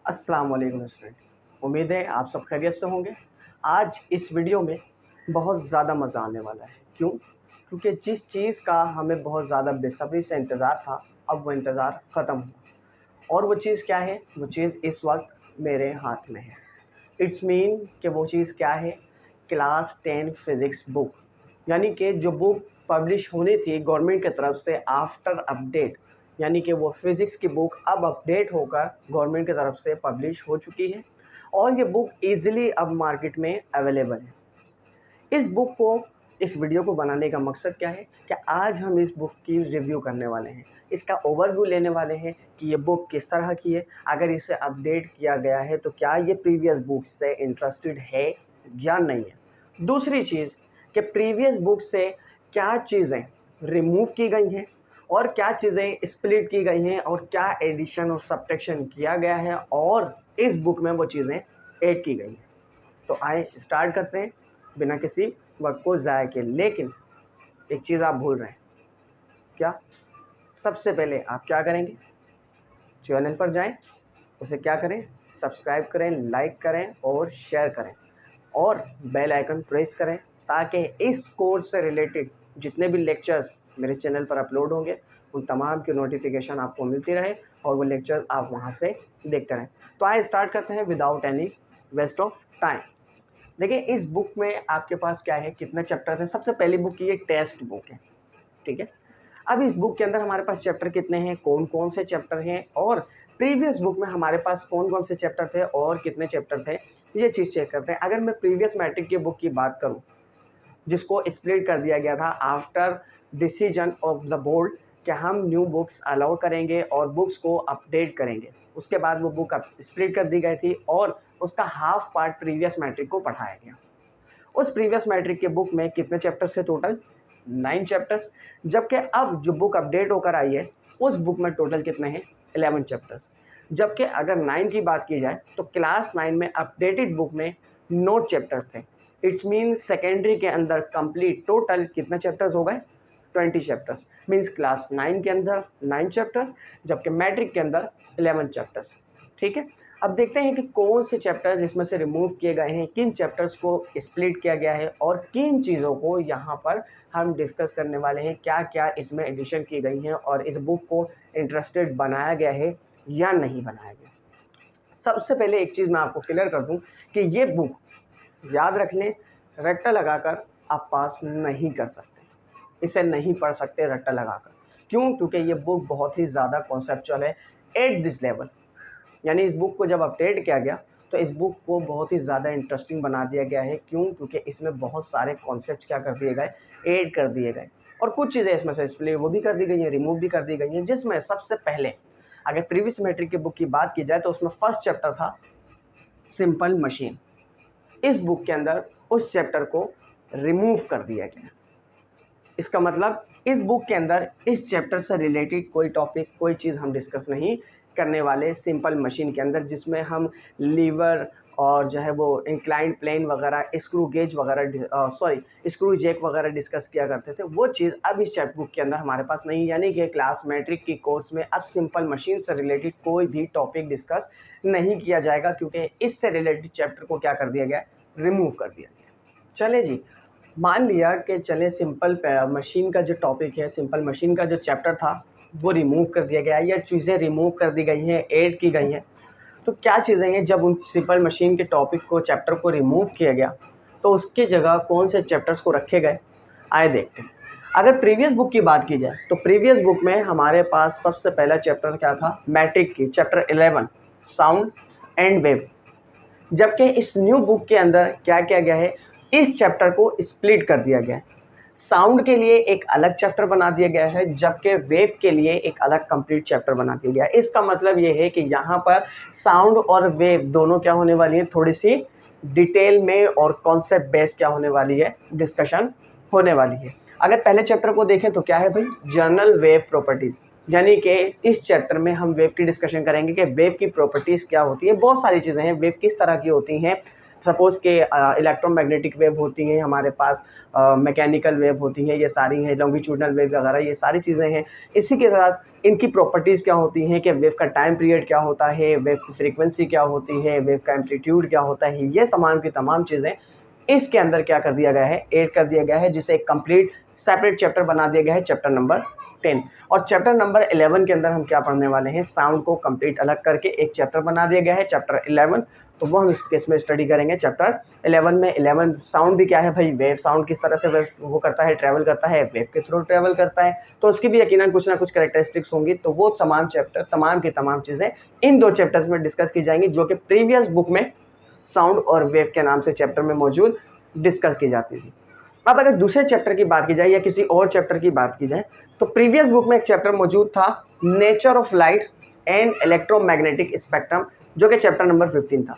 अस्सलाम वालेकुम स्टूडेंट। उम्मीद है आप सब खैरियत से होंगे। आज इस वीडियो में बहुत ज़्यादा मज़ा आने वाला है। क्यों? क्योंकि जिस चीज़ का हमें बहुत ज़्यादा बेसब्री से इंतज़ार था, अब वो इंतज़ार ख़त्म हुआ। और वो चीज़ क्या है? वो चीज़ इस वक्त मेरे हाथ में है। इट्स मीन कि वो चीज़ क्या है? क्लास 10 फिज़िक्स बुक, यानी कि जो बुक पब्लिश होनी थी गवर्नमेंट की तरफ से आफ्टर अपडेट, यानी कि वो फिज़िक्स की बुक अब अपडेट होकर गवर्नमेंट की तरफ से पब्लिश हो चुकी है और ये बुक ईज़िली अब मार्केट में अवेलेबल है। इस बुक को इस वीडियो को बनाने का मकसद क्या है कि आज हम इस बुक की रिव्यू करने वाले हैं, इसका ओवरव्यू लेने वाले हैं कि ये बुक किस तरह की है, अगर इसे अपडेट किया गया है तो क्या ये प्रीवियस बुक से इंटरेस्टेड है या नहीं है। दूसरी चीज़ कि प्रीवियस बुक से क्या चीज़ें रिमूव की गई हैं और क्या चीज़ें स्प्लिट की गई हैं और क्या एडिशन और सब्ट्रैक्शन किया गया है और इस बुक में वो चीज़ें ऐड की गई हैं। तो आए स्टार्ट करते हैं बिना किसी वक्त को ज़ाया किए। लेकिन एक चीज़ आप भूल रहे हैं। क्या? सबसे पहले आप क्या करेंगे? चैनल पर जाएं, उसे क्या करें? सब्सक्राइब करें, लाइक करें और शेयर करें और बेल आइकन प्रेस करें ताकि इस कोर्स से रिलेटेड जितने भी लेक्चर्स मेरे चैनल पर अपलोड होंगे उन तमाम की नोटिफिकेशन आपको मिलती रहे और वो लेक्चर आप वहाँ से देखते रहें। तो आइए स्टार्ट करते हैं without any waste of time. देखिए इस बुक में आपके पास क्या है, कितने चैप्टर्स हैं। सबसे पहली बुक ये टेक्स्ट बुक है, ठीक है। अब इस बुक के अंदर हमारे पास चैप्टर कितने हैं, कौन कौन से चैप्टर हैं और प्रीवियस बुक में हमारे पास कौन कौन से चैप्टर थे और कितने चैप्टर थे, ये चीज़ चेक करते हैं। अगर मैं प्रीवियस मैट्रिक की बुक की बात करूँ जिसको स्प्लिट कर दिया गया था after decision of the board कि हम न्यू बुक्स अलाउ करेंगे और बुक्स को अपडेट करेंगे, उसके बाद वो बुक स्प्लिट कर दी गई थी और उसका हाफ पार्ट प्रीवियस मैट्रिक को पढ़ाया गया। उस प्रीवियस मैट्रिक के बुक में कितने चैप्टर्स थे? Total 9 chapters. जबकि अब जो बुक अपडेट होकर आई है उस बुक में टोटल कितने हैं? 11 चैप्टर्स। जबकि अगर 9 की बात की जाए तो क्लास 9 में अपडेटेड बुक में 9 चैप्टर्स थे। इट्स मीन सेकेंडरी के अंदर कंप्लीट टोटल कितने चैप्टर्स हो गए? 20 चैप्टर्स। मीन्स क्लास 9 के अंदर 9 चैप्टर्स जबकि मैट्रिक के अंदर 11 चैप्टर्स, ठीक है। अब देखते हैं कि कौन से चैप्टर्स इसमें से रिमूव किए गए हैं, किन चैप्टर्स को स्प्लिट किया गया है और किन चीज़ों को यहाँ पर हम डिस्कस करने वाले हैं, क्या क्या इसमें एडिशन की गई हैं और इस बुक को इंटरेस्टेड बनाया गया है या नहीं बनाया गया। सबसे पहले एक चीज़ मैं आपको क्लियर कर दूं कि ये बुक याद रख लें, रट्टा लगाकर आप पास नहीं कर सकते, इसे नहीं पढ़ सकते रट्टा लगाकर। क्यों? क्योंकि ये बुक बहुत ही ज़्यादा कॉन्सेप्चुअल है एट दिस लेवल। यानी इस बुक को जब अपडेट किया गया तो इस बुक को बहुत ही ज़्यादा इंटरेस्टिंग बना दिया गया है। क्यों? क्योंकि इसमें बहुत सारे कॉन्सेप्ट क्या कर दिए गए? ऐड कर दिए गए और कुछ चीज़ें इसमें से इसलिए वो भी कर दी गई हैं, रिमूव भी कर दी गई हैं। जिसमें सबसे पहले अगर प्रीवियस मैट्रिक की बुक की बात की जाए तो उसमें फर्स्ट चैप्टर था सिंपल मशीन। इस बुक के अंदर उस चैप्टर को रिमूव कर दिया गया। इसका मतलब इस बुक के अंदर इस चैप्टर से रिलेटेड कोई टॉपिक, कोई चीज़ हम डिस्कस नहीं करने वाले सिंपल मशीन के अंदर, जिसमें हम लीवर और जो है वो इंक्लाइंड प्लेन वगैरह, स्क्रू गेज वगैरह, स्क्रू जैक वगैरह डिस्कस किया करते थे। वो चीज़ अब इस चैप्टर बुक के अंदर हमारे पास नहीं। यानी कि क्लास मैट्रिक की कोर्स में अब सिंपल मशीन से रिलेटेड कोई भी टॉपिक डिस्कस नहीं किया जाएगा क्योंकि इससे रिलेटेड चैप्टर को क्या कर दिया गया? रिमूव कर दिया गया। चले जी, मान लिया कि चले सिंपल मशीन का जो टॉपिक है, सिंपल मशीन का जो चैप्टर था वो रिमूव कर दिया गया या चीज़ें रिमूव कर दी गई हैं, ऐड की गई हैं। तो क्या चीज़ें हैं जब उन सिंपल मशीन के टॉपिक को, चैप्टर को रिमूव किया गया तो उसकी जगह कौन से चैप्टर्स को रखे गए? आए देखते हैं। अगर प्रीवियस बुक की बात की जाए तो प्रीवियस बुक में हमारे पास सबसे पहला चैप्टर क्या था? मैट्रिक की चैप्टर 11 साउंड एंड वेव। जबकि इस न्यू बुक के अंदर क्या किया गया है? इस चैप्टर को स्प्लिट कर दिया गया है। साउंड के लिए एक अलग चैप्टर बना दिया गया है जबकि वेव के लिए एक अलग कंप्लीट चैप्टर बना दिया गया है। इसका मतलब ये है कि यहाँ पर साउंड और वेव दोनों क्या होने वाली है? थोड़ी सी डिटेल में और कॉन्सेप्ट बेस्ड क्या होने वाली है? डिस्कशन होने वाली है। अगर पहले चैप्टर को देखें तो क्या है भाई? General wave properties. यानी कि इस चैप्टर में हम वेव की डिस्कशन करेंगे कि वेव की प्रॉपर्टीज क्या होती है। बहुत सारी चीज़ें हैं, वेव किस तरह की होती हैं, सपोज के इलेक्ट्रोमैग्नेटिक वेव होती हैं हमारे पास, मैकेनिकल वेव होती हैं, ये सारी हैं, लॉन्गिट्यूडनल वेव वगैरह, ये सारी चीज़ें हैं। इसी के साथ इनकी प्रॉपर्टीज़ क्या होती हैं कि वेव का टाइम पीरियड क्या होता है, वेव की फ्रीक्वेंसी क्या होती है, वेव का एम्पलीट्यूड क्या होता है, ये तमाम की तमाम चीज़ें इसके अंदर क्या कर दिया गया है, ऐड कर दिया गया है, जिसे एक कंप्लीट सेपरेट चैप्टर बना दिया गया है, चैप्टर नंबर 10। और चैप्टर नंबर 11 के अंदर हम क्या पढ़ने वाले हैं, साउंड को कंप्लीट अलग करके एक चैप्टर बना दिया गया है, चैप्टर 11। तो वो हम इस केस में स्टडी करेंगे चैप्टर 11 में। 11 साउंड भी क्या है भाई, वेव साउंड किस तरह से वेव वो करता है, ट्रैवल करता है, वेव के थ्रू ट्रैवल करता है, तो उसकी भी यकीनन कुछ ना कुछ कैरेक्टरिस्टिक्स होंगी। तो वो तमाम चैप्टर, तमाम की तमाम चीज़ें इन 2 चैप्टर्स में डिस्कस की जाएंगी, जो कि प्रीवियस बुक में साउंड और वेव के नाम से चैप्टर में मौजूद डिस्कस की जाती थी। अब अगर दूसरे चैप्टर की बात की जाए या किसी और चैप्टर की बात की जाए, तो प्रीवियस बुक में एक चैप्टर मौजूद था, nature of light and electromagnetic spectrum, जो कि चैप्टर नंबर 15 था।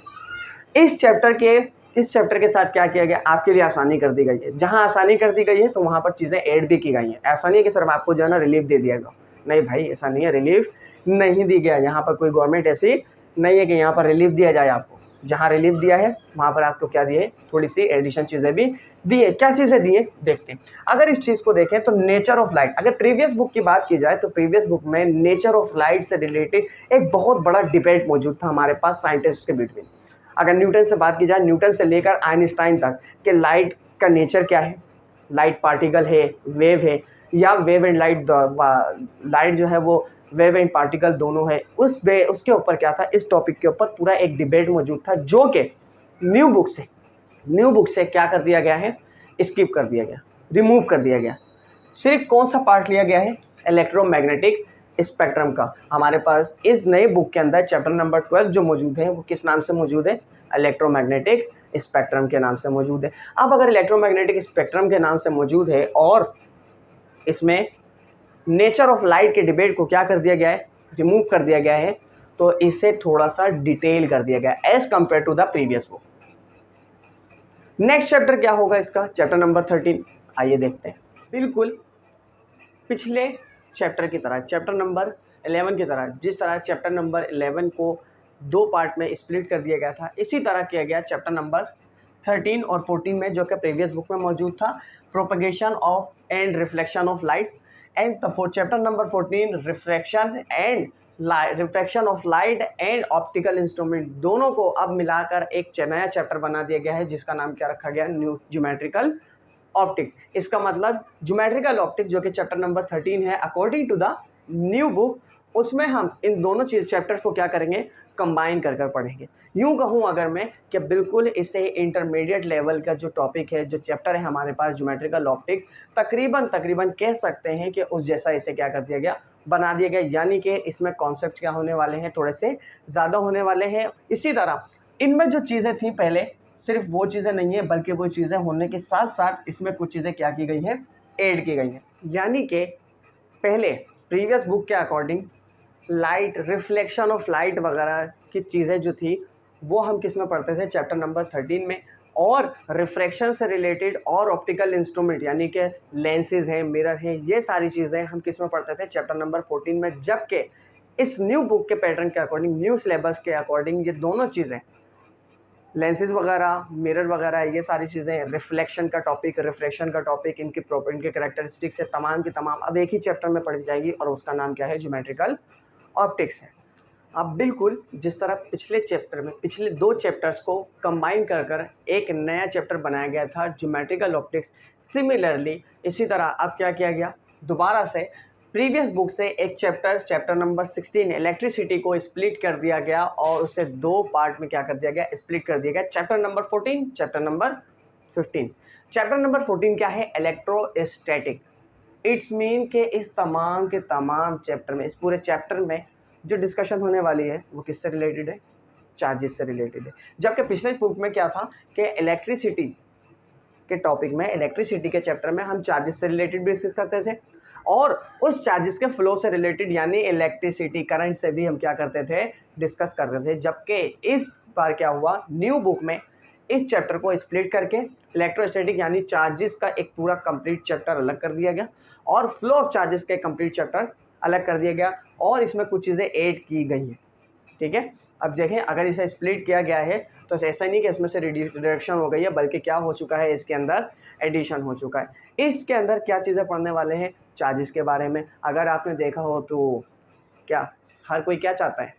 इस चैप्टर के साथ क्या किया गया, आपके लिए आसानी कर दी गई है। जहां आसानी कर दी गई है तो वहां पर चीज़ें ऐड भी की गई हैं। ऐसा नहीं है कि सिर्फ आपको जो है ना रिलीफ दे दिया गया, नहीं भाई, ऐसा नहीं है, रिलीफ नहीं दी गया। यहाँ पर कोई गवर्नमेंट ऐसी नहीं है कि यहाँ पर रिलीफ दिया जाए आपको। जहाँ रिलीफ दिया है वहाँ पर आपको क्या दिए, थोड़ी सी एडिशन चीज़ें भी दिए। क्या चीज़ें दिए देखते हैं। अगर इस चीज़ को देखें तो नेचर ऑफ लाइट, अगर प्रीवियस बुक की बात की जाए तो प्रीवियस बुक में नेचर ऑफ लाइट से रिलेटेड एक बहुत बड़ा डिबेट मौजूद था हमारे पास साइंटिस्ट के बीच में। अगर न्यूटन से बात की जाए, न्यूटन से लेकर आइंस्टाइन तक, कि लाइट का नेचर क्या है, लाइट पार्टिकल है, वेव है, या वेव एंड लाइट, लाइट जो है वो वेव एंड पार्टिकल दोनों है, उसके ऊपर क्या था, इस टॉपिक के ऊपर पूरा एक डिबेट मौजूद था, जो कि न्यू बुक से क्या कर दिया गया है, स्किप कर दिया गया, रिमूव कर दिया गया। सिर्फ कौन सा पार्ट लिया गया है, इलेक्ट्रोमैग्नेटिक स्पेक्ट्रम का। हमारे पास इस नए बुक के अंदर चैप्टर नंबर 12 जो मौजूद है वो किस नाम से मौजूद है, इलेक्ट्रोमैग्नेटिक स्पेक्ट्रम के नाम से मौजूद है। अब अगर इलेक्ट्रोमैग्नेटिक स्पेक्ट्रम के नाम से मौजूद है और इसमें नेचर ऑफ लाइट के डिबेट को क्या कर दिया गया है, रिमूव कर दिया गया है, तो इसे थोड़ा सा डिटेल कर दिया गया as compare to the previous book. Next chapter क्या होगा इसका, चैप्टर नंबर 13। आइए देखते हैं। बिल्कुल पिछले चैप्टर की तरह, चैप्टर नंबर 11 की तरह, जिस तरह चैप्टर नंबर 11 को 2 पार्ट में स्प्लिट कर दिया गया था, इसी तरह किया गया चैप्टर नंबर 13 और 14 में, जो कि प्रीवियस बुक में मौजूद था, propagation of and reflection of light. And chapter number 14 refraction of light and optical instrument, दोनों को अब मिलाकर एक नया चैप्टर बना दिया गया है, जिसका नाम क्या रखा गया, न्यू ज्योमेट्रिकल ऑप्टिक्स। इसका मतलब ज्योमेट्रिकल ऑप्टिक्स, जो कि चैप्टर नंबर 13 है according to the new book, उसमें हम इन दोनों चैप्टर्स को क्या करेंगे, कंबाइन कर पढ़ेंगे। यूं कहूं अगर मैं कि बिल्कुल इसे इंटरमीडिएट लेवल का जो टॉपिक है, जो चैप्टर है हमारे पास ज्योमेट्रिकल ऑप्टिक्स, तकरीबन कह सकते हैं कि उस जैसा इसे क्या कर दिया गया, बना दिया गया। यानी कि इसमें कॉन्सेप्ट क्या होने वाले हैं, थोड़े से ज़्यादा होने वाले हैं। इसी तरह इनमें जो चीज़ें थी पहले, सिर्फ वो चीज़ें नहीं है, बल्कि वो चीज़ें होने के साथ साथ इसमें कुछ चीज़ें क्या की गई हैं, ऐड की गई हैं। यानी कि पहले प्रीवियस बुक के according light, reflection of light वगैरह की चीज़ें जो थी वो हम किस में पढ़ते थे, चैप्टर नंबर 13 में। और रिफ्रैक्शन से रिलेटेड और ऑप्टिकल इंस्ट्रूमेंट यानी कि लेंसेज हैं, मिरर हैं, ये सारी चीज़ें हम किस में पढ़ते थे, चैप्टर नंबर 14 में। जबकि इस न्यू बुक के पैटर्न के अकॉर्डिंग, न्यू सिलेबस के अकॉर्डिंग, ये दोनों चीज़ें, लेंसेज वगैरह, मिरर वगैरह, ये सारी चीज़ें, रिफ्लेक्शन का टॉपिक, रिफ्रैक्शन का टॉपिक, इनके इनके कैरेक्टरिस्टिक्स है, तमाम की तमाम अब एक ही चैप्टर में पढ़ी जाएगी, और उसका नाम क्या है, ज्योमेट्रिकल ऑप्टिक्स है। अब बिल्कुल जिस तरह पिछले चैप्टर में पिछले 2 चैप्टर्स को कंबाइन कर एक नया चैप्टर बनाया गया था, ज्योमेट्रिकल ऑप्टिक्स, सिमिलरली इसी तरह अब क्या किया गया, दोबारा से प्रीवियस बुक से एक चैप्टर नंबर 16 इलेक्ट्रिसिटी को स्प्लिट कर दिया गया, और उसे 2 पार्ट में क्या कर दिया गया, स्प्लिट कर दिया गया, chapter number 14, chapter number 15। Chapter number 14 क्या है, इलेक्ट्रोस्टैटिक। इट्स मीन के इस तमाम के तमाम चैप्टर में, इस पूरे चैप्टर में जो डिस्कशन होने वाली है वो किससे रिलेटेड है, चार्जेस से रिलेटेड है। जबकि पिछले बुक में क्या था कि इलेक्ट्रिसिटी के टॉपिक में, इलेक्ट्रिसिटी के चैप्टर में हम चार्जेस से रिलेटेड भी डिस्कस करते थे, और उस चार्जेस के फ्लो से रिलेटेड यानी इलेक्ट्रिसिटी करंट से भी हम क्या करते थे, डिस्कस करते थे। जबकि इस बार क्या हुआ, न्यू बुक में इस चैप्टर को स्प्लिट करके इलेक्ट्रोस्टैटिक यानी चार्जेस का एक पूरा कंप्लीट चैप्टर अलग कर दिया गया, और फ्लो ऑफ चार्जेस का कंप्लीट चैप्टर अलग कर दिया गया, और इसमें कुछ चीज़ें ऐड की गई हैं। ठीक है। अब देखें अगर इसे स्प्लिट किया गया है तो ऐसा नहीं कि इसमें से रिडक्शन हो गई है, बल्कि क्या हो चुका है, इसके अंदर एडिशन हो चुका है। इसके अंदर क्या चीज़ें पढ़ने वाले हैं, चार्जेस के बारे में। अगर आपने देखा हो तो क्या हर कोई क्या चाहता है,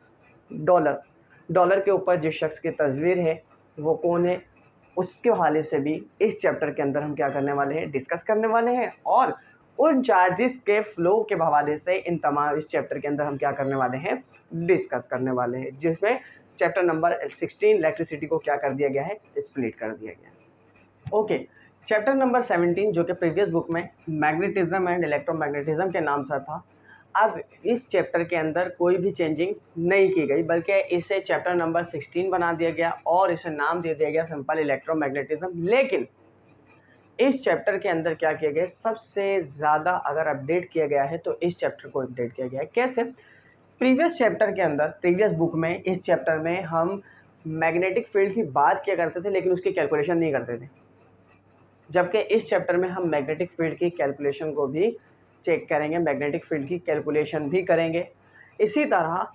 डॉलर। डॉलर के ऊपर जिस शख्स की तस्वीर है वो कौन है, उसके हवाले से भी इस चैप्टर के अंदर हम क्या करने वाले हैं, डिस्कस करने वाले हैं। और उन चार्जेस के फ्लो के हवाले से इन तमाम इस चैप्टर के अंदर हम क्या करने वाले हैं, डिस्कस करने वाले हैं, जिसमें चैप्टर नंबर 16 इलेक्ट्रिसिटी को क्या कर दिया गया है, स्प्लिट कर दिया गया है। ओके, चैप्टर नंबर 17 जो कि प्रीवियस बुक में मैग्नेटिज्म एंड इलेक्ट्रोमैग्नेटिज्म के नाम से था, अब इस चैप्टर के अंदर कोई भी चेंजिंग नहीं की गई, बल्कि इसे चैप्टर नंबर 16 बना दिया गया और इसे नाम दे दिया गया सिंपल इलेक्ट्रोमैग्नेटिज्म। लेकिन इस चैप्टर के अंदर क्या किया गया, सबसे ज़्यादा अगर अपडेट किया गया है तो इस चैप्टर को अपडेट किया गया है। कैसे? प्रीवियस चैप्टर के अंदर, प्रीवियस बुक में, इस चैप्टर में हम मैग्नेटिक फील्ड की बात किया करते थे लेकिन उसकी कैलकुलेशन नहीं करते थे, जबकि इस चैप्टर में हम मैग्नेटिक फील्ड की कैलकुलेशन को भी चेक करेंगे, मैग्नेटिक फील्ड की कैलकुलेशन भी करेंगे। इसी तरह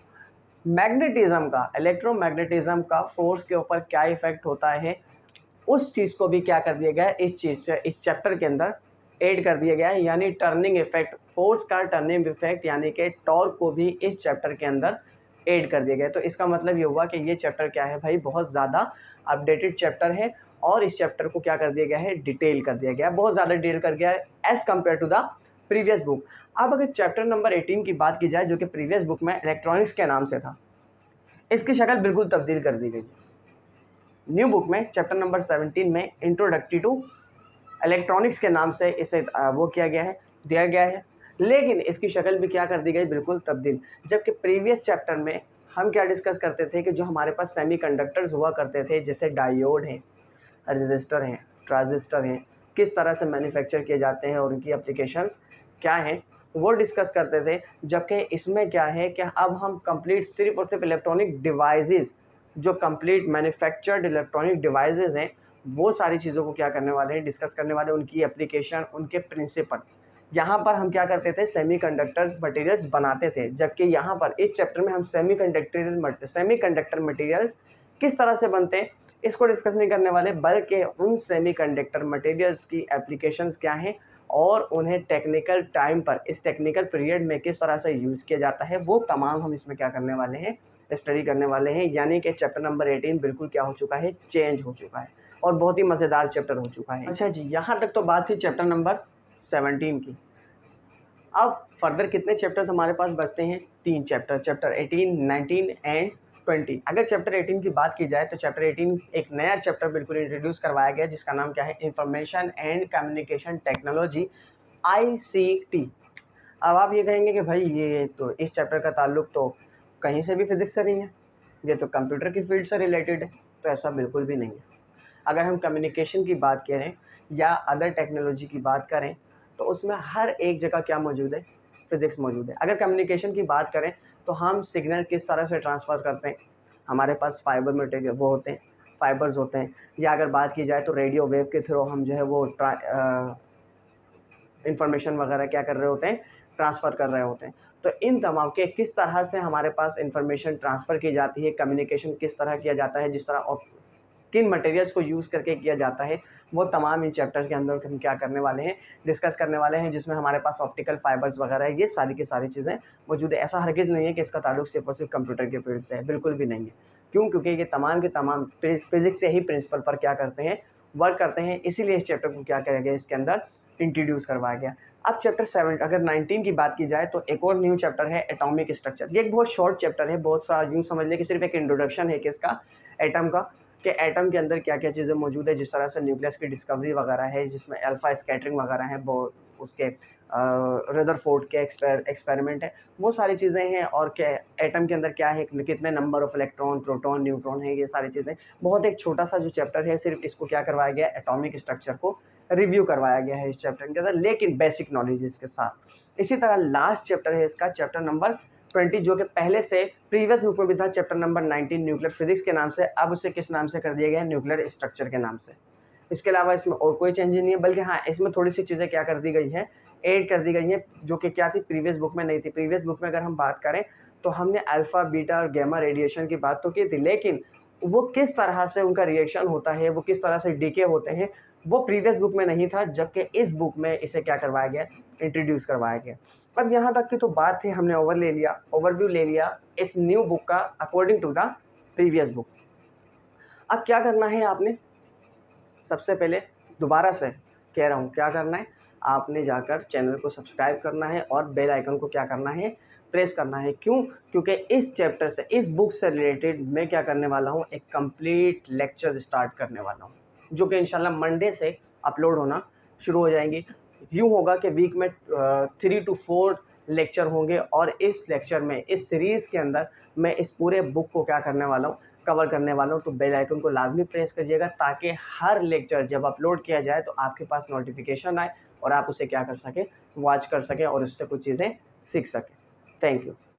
मैग्नेटिज्म का, इलेक्ट्रोमैग्नेटिज्म का फोर्स के ऊपर क्या इफेक्ट होता है, उस चीज़ को भी क्या कर दिया गया है, इस चैप्टर के अंदर ऐड कर दिया गया है। यानी टर्निंग इफेक्ट, फोर्स का टर्निंग इफेक्ट यानी कि टॉर्क को भी इस चैप्टर के अंदर ऐड कर दिया गया है। तो इसका मतलब ये हुआ कि ये चैप्टर क्या है भाई, बहुत ज़्यादा अपडेटेड चैप्टर है और इस चैप्टर को क्या कर दिया गया है, डिटेल कर दिया गया है, बहुत ज़्यादा डिटेल कर गया है as compare to the previous book. अब अगर चैप्टर नंबर 18 की बात की जाए जो कि प्रीवियस बुक में इलेक्ट्रॉनिक्स के नाम से था, इसकी शक्ल बिल्कुल तब्दील कर दी गई। न्यू बुक में चैप्टर नंबर 17 में इंट्रोडक्टरी टू इलेक्ट्रॉनिक्स के नाम से इसे वो किया गया है, दिया गया है, लेकिन इसकी शक्ल भी क्या कर दी गई, बिल्कुल तब्दील। जबकि प्रीवियस चैप्टर में हम क्या डिस्कस करते थे कि जो हमारे पास सेमीकंडक्टर्स हुआ करते थे, जैसे डायोड हैं, रेजिस्टर हैं, ट्रांजिस्टर हैं, किस तरह से मैन्युफैक्चर किए जाते हैं और उनकी एप्लीकेशंस क्या हैं, वो डिस्कस करते थे। जबकि इसमें क्या है कि अब हम कंप्लीट सिर्फ और सिर्फ इलेक्ट्रॉनिक डिवाइसेस, जो कंप्लीट मैन्युफैक्चर्ड इलेक्ट्रॉनिक डिवाइसेस हैं, वो सारी चीज़ों को क्या करने वाले हैं, डिस्कस करने वाले, उनकी एप्लीकेशन, उनके प्रिंसिपल। यहाँ पर हम क्या करते थे, सेमीकंडक्टर्स मटेरियल्स बनाते थे, जबकि यहाँ पर इस चैप्टर में हम सेमीकंडक्टर मटेरियल्स किस तरह से बनते हैं इसको डिस्कस नहीं करने वाले, बल्कि उन सेमीकंडक्टर मटेरियल्स की एप्लीकेशंस क्या हैं और उन्हें टेक्निकल टाइम पर, इस टेक्निकल पीरियड में किस तरह से यूज़ किया जाता है, वो तमाम हम इसमें क्या करने वाले हैं, स्टडी करने वाले हैं। यानी कि चैप्टर नंबर 18 बिल्कुल क्या हो चुका है, चेंज हो चुका है और बहुत ही मज़ेदार चैप्टर हो चुका है। अच्छा जी, यहाँ तक तो बात थी चैप्टर नंबर 17 की। अब फर्दर कितने चैप्टर्स हमारे पास बचते हैं, 3 चैप्टर, चैप्टर 18, 19 एंड 20। अगर चैप्टर 18 की बात की जाए तो चैप्टर 18 एक नया चैप्टर बिल्कुल इंट्रोड्यूस करवाया गया जिसका नाम क्या है, information and communication technology, ICT। अब आप ये कहेंगे कि भाई ये तो इस चैप्टर का ताल्लुक तो कहीं से भी फिजिक्स से नहीं है, ये तो कंप्यूटर की फील्ड से रिलेटेड है। तो ऐसा बिल्कुल भी नहीं है। अगर हम कम्युनिकेशन की बात करें या अदर टेक्नोलॉजी की बात करें तो उसमें हर एक जगह क्या मौजूद है, फिजिक्स मौजूद है। अगर कम्युनिकेशन की बात करें तो हम सिग्नल किस तरह से ट्रांसफ़र करते हैं, हमारे पास फाइबर मटेरियल वो होते हैं, फाइबर्स होते हैं। या अगर बात की जाए तो रेडियो वेव के थ्रू हम जो है वो इंफॉर्मेशन वगैरह क्या कर रहे होते हैं, ट्रांसफ़र कर रहे होते हैं। तो इन तमाम के किस तरह से हमारे पास इंफॉर्मेशन ट्रांसफ़र की जाती है, कम्युनिकेशन किस तरह किया जाता है, जिस तरह किन मटेरियल्स को यूज़ करके किया जाता है, वो तमाम इन चैप्टर के अंदर हम क्या करने वाले हैं, डिस्कस करने वाले हैं, जिसमें हमारे पास ऑप्टिकल फाइबर्स वगैरह है, ये सारी की सारी चीज़ें मौजूद है। ऐसा हरगिज़ नहीं है कि इसका ताल्लुक सिर्फ और सिर्फ कंप्यूटर के फील्ड से है, बिल्कुल भी नहीं है। क्यों? क्योंकि ये तमाम के तमाम फिजिक्स से ही प्रिंसिपल पर क्या करते हैं, वर्क करते हैं। इसीलिए इस चैप्टर को क्या किया गया, इसके अंदर इंट्रोड्यूस करवाया गया। अब चैप्टर 7 अगर 19 की बात की जाए तो एक और न्यू चैप्टर है एटॉमिक स्ट्रक्चर। ये एक बहुत शॉर्ट चैप्टर है, बहुत सा यूँ समझ लें कि सिर्फ एक इंट्रोडक्शन है कि इसका एटम का, कि एटम के अंदर क्या क्या चीज़ें मौजूद है, जिस तरह से न्यूक्लियस की डिस्कवरी वगैरह है, जिसमें अल्फा स्कैटरिंग वगैरह है, वो उसके रदरफोर्ड के एक्सपेरिमेंट है, वो सारी चीज़ें हैं। और क्या एटम के अंदर क्या है, कितने number of electron, proton, neutron है, ये सारी चीज़ें। बहुत एक छोटा सा जो चैप्टर है, सिर्फ इसको क्या करवाया गया, एटॉमिक स्ट्रक्चर को रिव्यू करवाया गया है इस चैप्टर के अंदर, लेकिन बेसिक नॉलेज इसके साथ। इसी तरह लास्ट चैप्टर है इसका, चैप्टर नंबर 20, जो कि पहले से प्रीवियस बुक में भी था, चैप्टर नंबर 19 न्यूक्लियर फिजिक्स के नाम से, अब उसे किस नाम से कर दिया गया है, न्यूक्लियर स्ट्रक्चर के नाम से। इसके अलावा इसमें और कोई चेंज नहीं है, बल्कि हाँ, इसमें थोड़ी सी चीज़ें क्या कर दी गई है, ऐड कर दी गई हैं, जो कि क्या थी, प्रीवियस बुक में नहीं थी। प्रीवियस बुक में अगर हम बात करें तो हमने अल्फ़ा, बीटा और गामा रेडिएशन की बात तो की थी, लेकिन वो किस तरह से उनका रिएक्शन होता है, वो किस तरह से डीके होते हैं, वो प्रीवियस बुक में नहीं था, जबकि इस बुक में इसे क्या करवाया गया, इंट्रोड्यूस करवाया गया। अब यहाँ तक की तो बात थी, हमने ओवरव्यू ले लिया इस न्यू बुक का according to the previous book. अब क्या करना है आपने, सबसे पहले दोबारा से कह रहा हूँ, क्या करना है, आपने जाकर चैनल को सब्सक्राइब करना है और बेल आइकन को क्या करना है, प्रेस करना है। क्यों? क्योंकि इस चैप्टर से, इस बुक से रिलेटेड मैं क्या करने वाला हूँ, एक कंप्लीट लेक्चर स्टार्ट करने वाला हूँ, जो कि इंशाल्लाह मंडे से अपलोड होना शुरू हो जाएंगी। यूँ होगा कि वीक में 3 to 4 लेक्चर होंगे, और इस लेक्चर में, इस सीरीज़ के अंदर मैं इस पूरे बुक को क्या करने वाला हूँ, कवर करने वाला हूँ। तो बेल आइकन को लाजमी प्रेस करिएगा, ताकि हर लेक्चर जब अपलोड किया जाए तो आपके पास नोटिफिकेशन आए और आप उसे क्या कर सकें, वॉच कर सकें और उससे कुछ चीज़ें सीख सकें। Thank you.